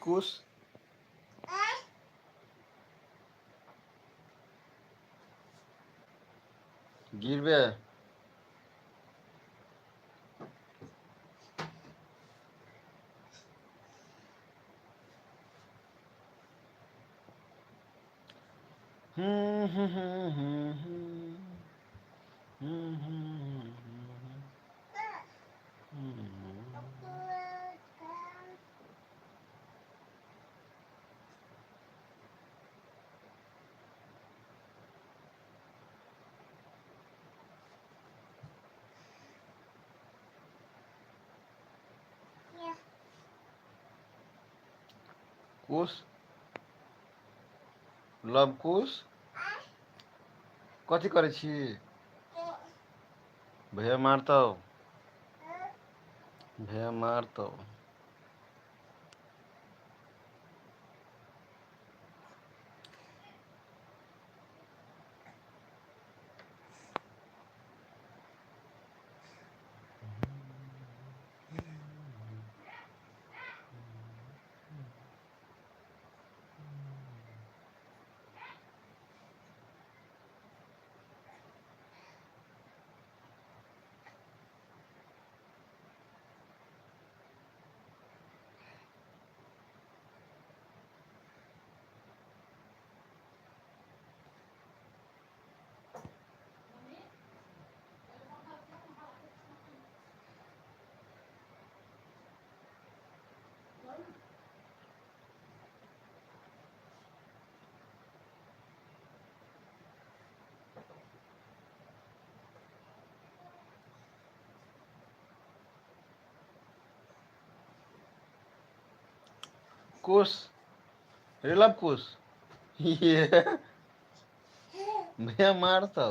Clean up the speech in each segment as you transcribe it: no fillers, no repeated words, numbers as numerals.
कुश गिरबे कुश love कुश कथी करे छी भैया मारतौ भैया मारतौ कुश रे लव कुश ये भैया मारतौ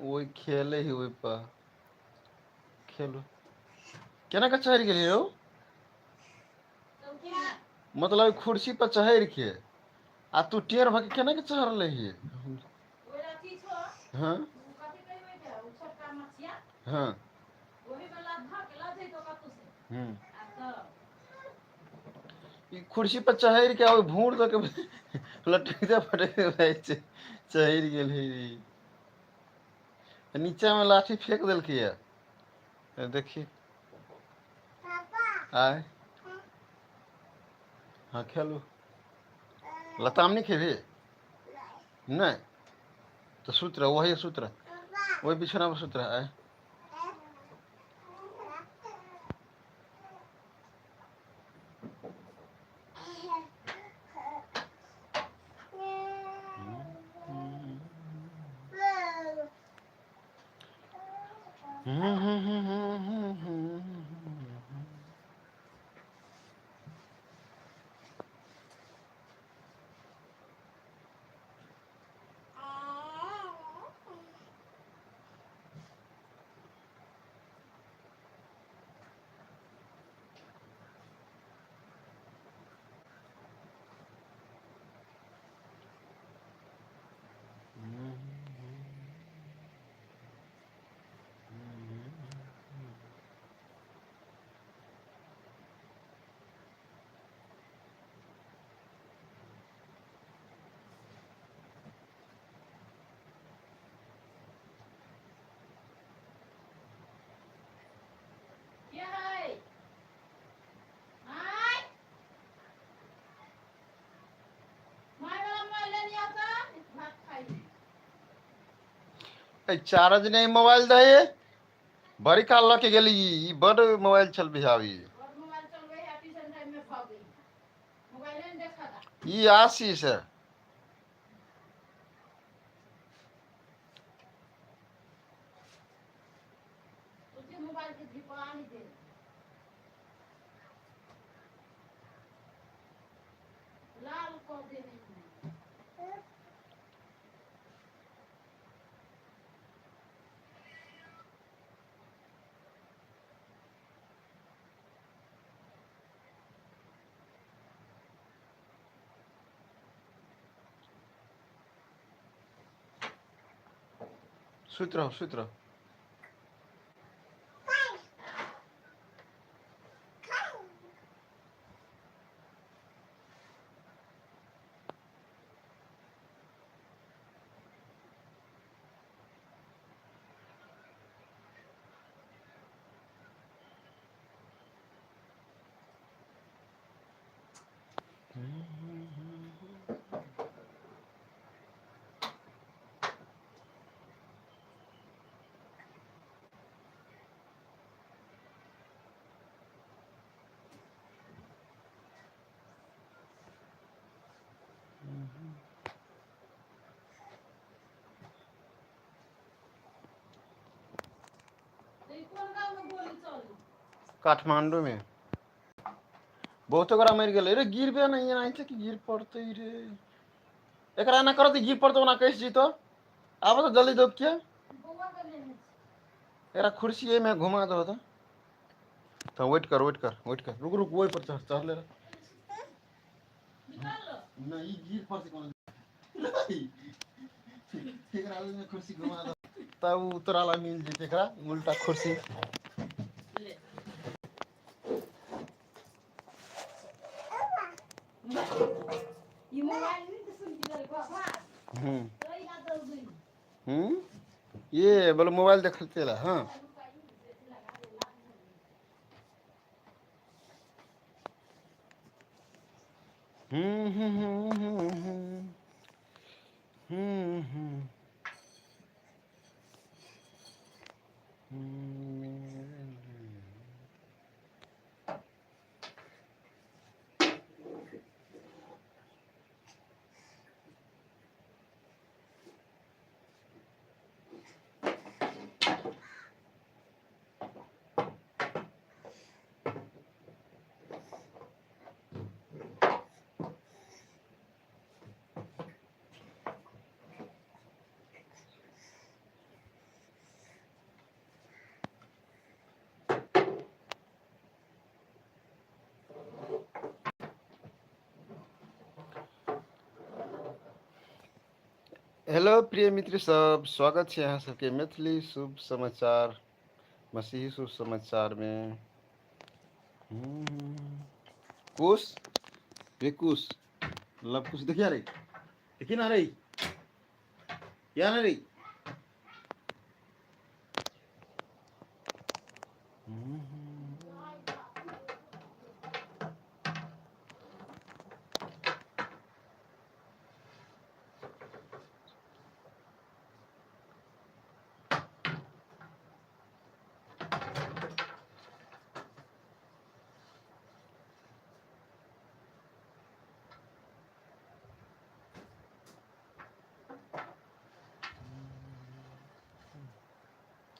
ओहि खेले ही ओहि पर खेलू केना के चढ़ गेलियै यौ मतलब कुर्सी पर चढ़ के आ तू टेढ़ भऽ के केना के चढ़ले ही हाँ हाँ ई कुर्सी पर चढ़ के आ भूर दऽ के लटकते फटकते चढ़ गेल नीचा में लाठी फेंक देलकै या देखी आय हाँ खेलू लताम नहीं खेबी नहीं तो सुत रह वही सुत रह वही बिछौना पर सुत रह आय चार्ज नहीं मोबाइल दे बड़ी काल लके गेली ई बड़ मोबाइल चलबे आबी ई आशीष है सुत रहो सुत रहो। काठमांडू में बहुत गोरा मर गए रे। गिरबे नहीं है कि गिर पड़ते रे। एकरा ना करो तो गिर पड़तो ना कैसे जीतो। आबो तो जल्दी दो क्या एकरा कुर्सी में घुमा दो तो वेट कर वेट कर वेट कर। रुक रुक वही पर चढ़ चढ़ ले नहीं गिर पड़ से कौन एकरा में कुर्सी घुमा दो तब उतराला मिल जेते एकरा उल्टा कुर्सी। ये बोलो मोबाइल देखते ला। हाँ हेलो प्रिय मित्र सब, स्वागत है यहाँ सबके मैथिली शुभ समाचार मसीही शुभ समाचार में। कुश रे कुश लव कुश देखिए रे देखिए ना रे क्या ना रे।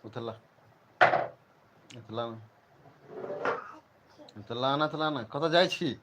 उतला उतला उतला ना कत जाय छी।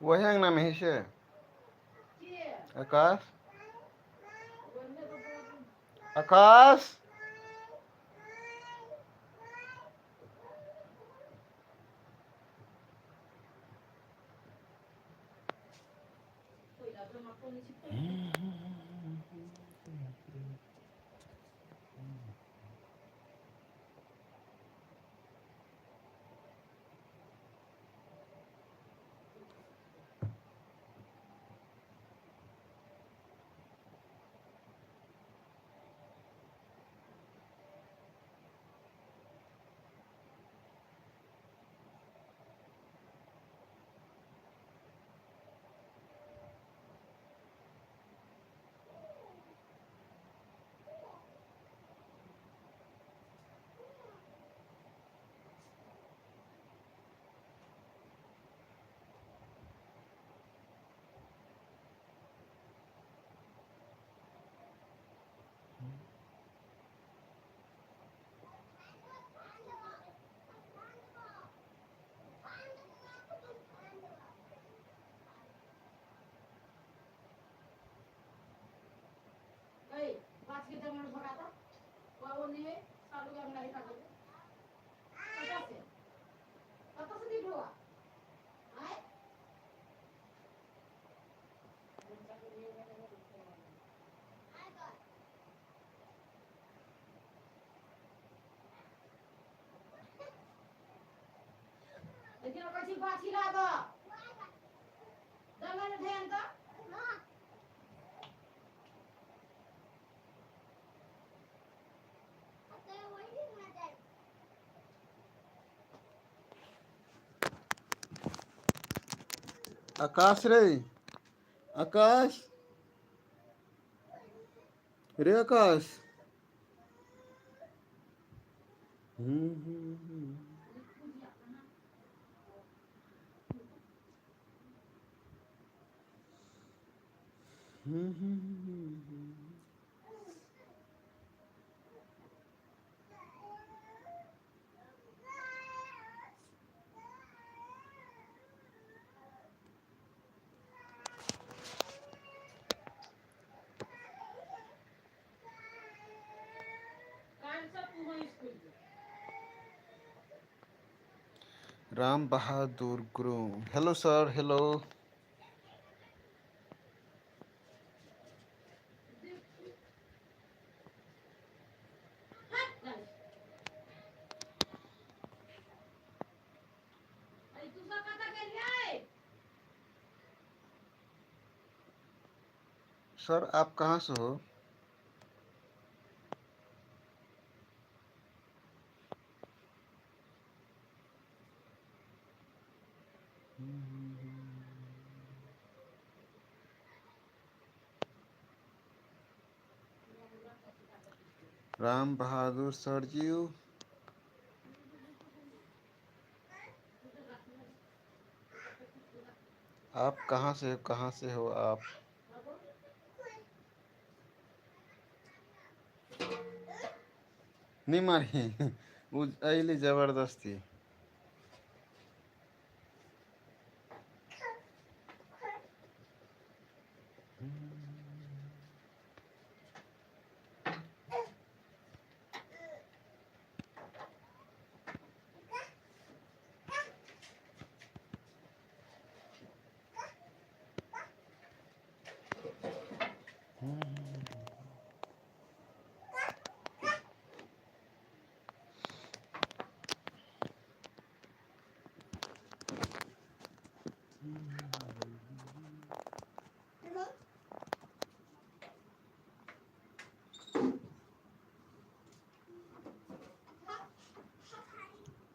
वही अंगना में ही से आकाश आकाश आकाश रे, आकाश रे, आकाश। राम बहादुर गुरु, हेलो सर, हेलो। सर आप कहाँ से हो? राम बहादुर सर जी, आप कहाँ से हो आप? नहीं मारी वो अली जबरदस्ती।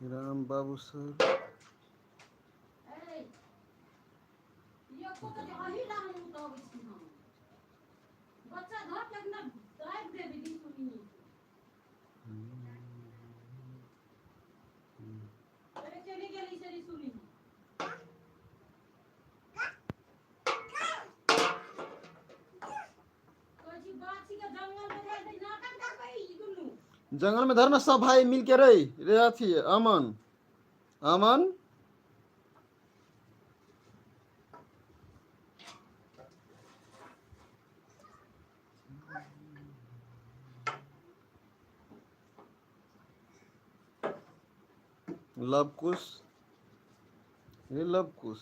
राम बाबू सर, जंगल में धरना सब भाई मिल के रे थी अमन, अमन लवकुश, ये लवकुश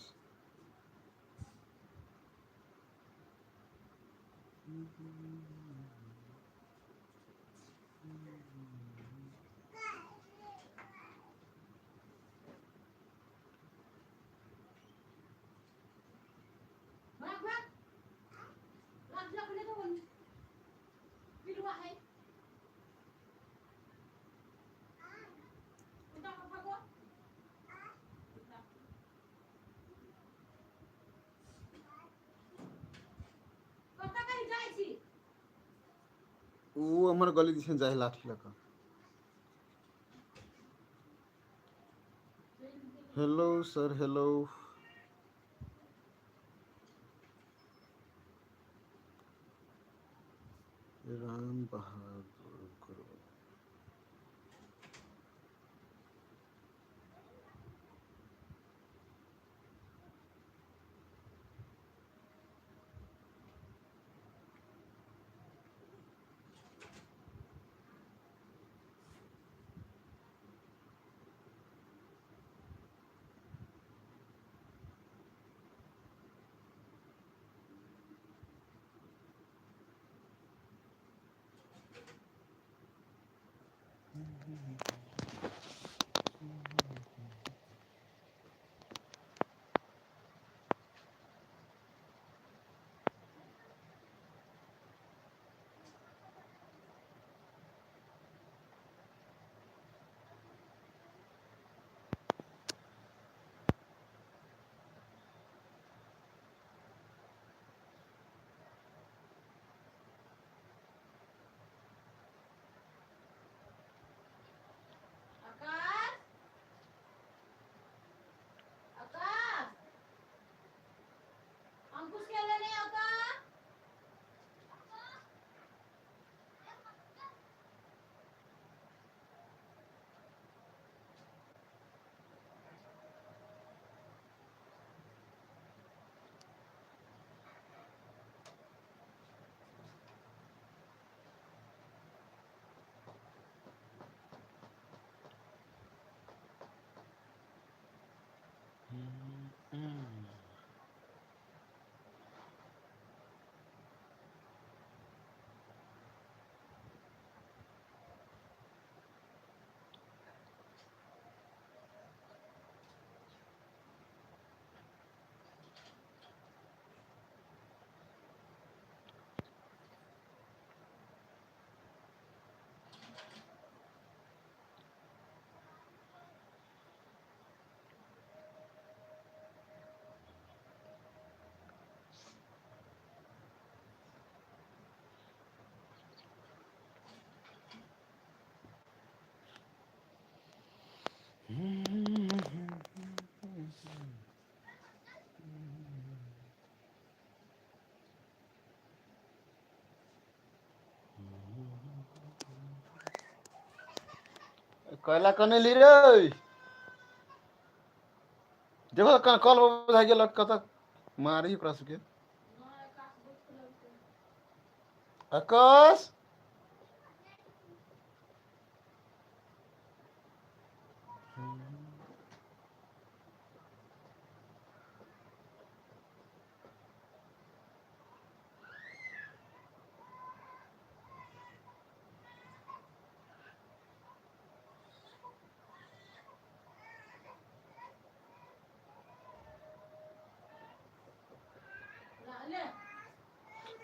वो हमर गली दिस जाए लाठी लगा। Hello sir, hello. Ram Bahadur Guru. कैला कने ली रे। देखो कल बधा गेल कत मारी प्रस के आकाश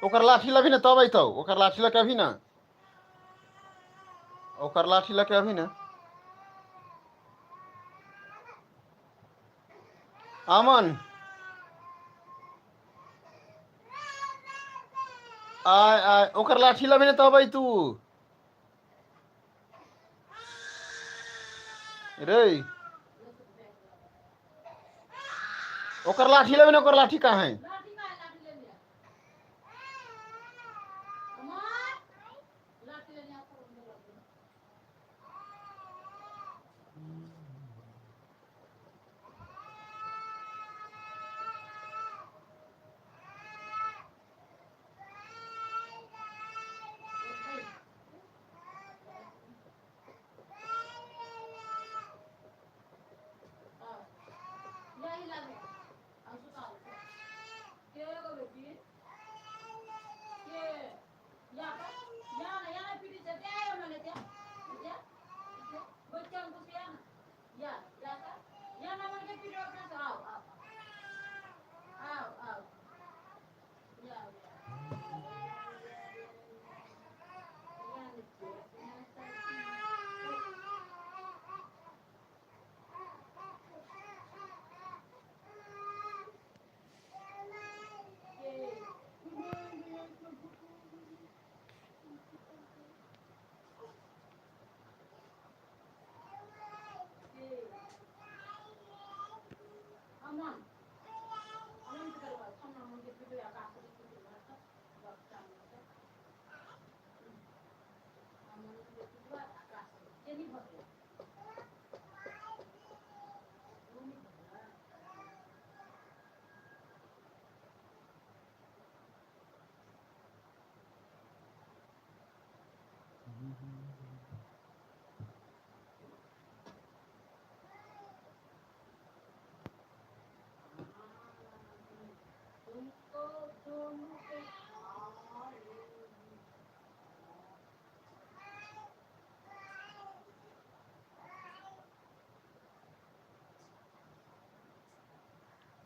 ओकर लाठी लभी ना तब अतौ। ओकर लाठी लके अभी ना। ओकर लाठी लके अभी ना। अमन आय आय ओकर लाठी लभी ना तब तू रे। ओकर लाठी लभी ना। ओकर लाठी कहाँ है?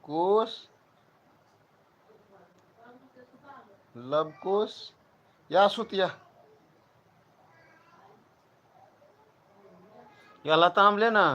कुश, लवकुश, या सुतिया, याला थांबले ना.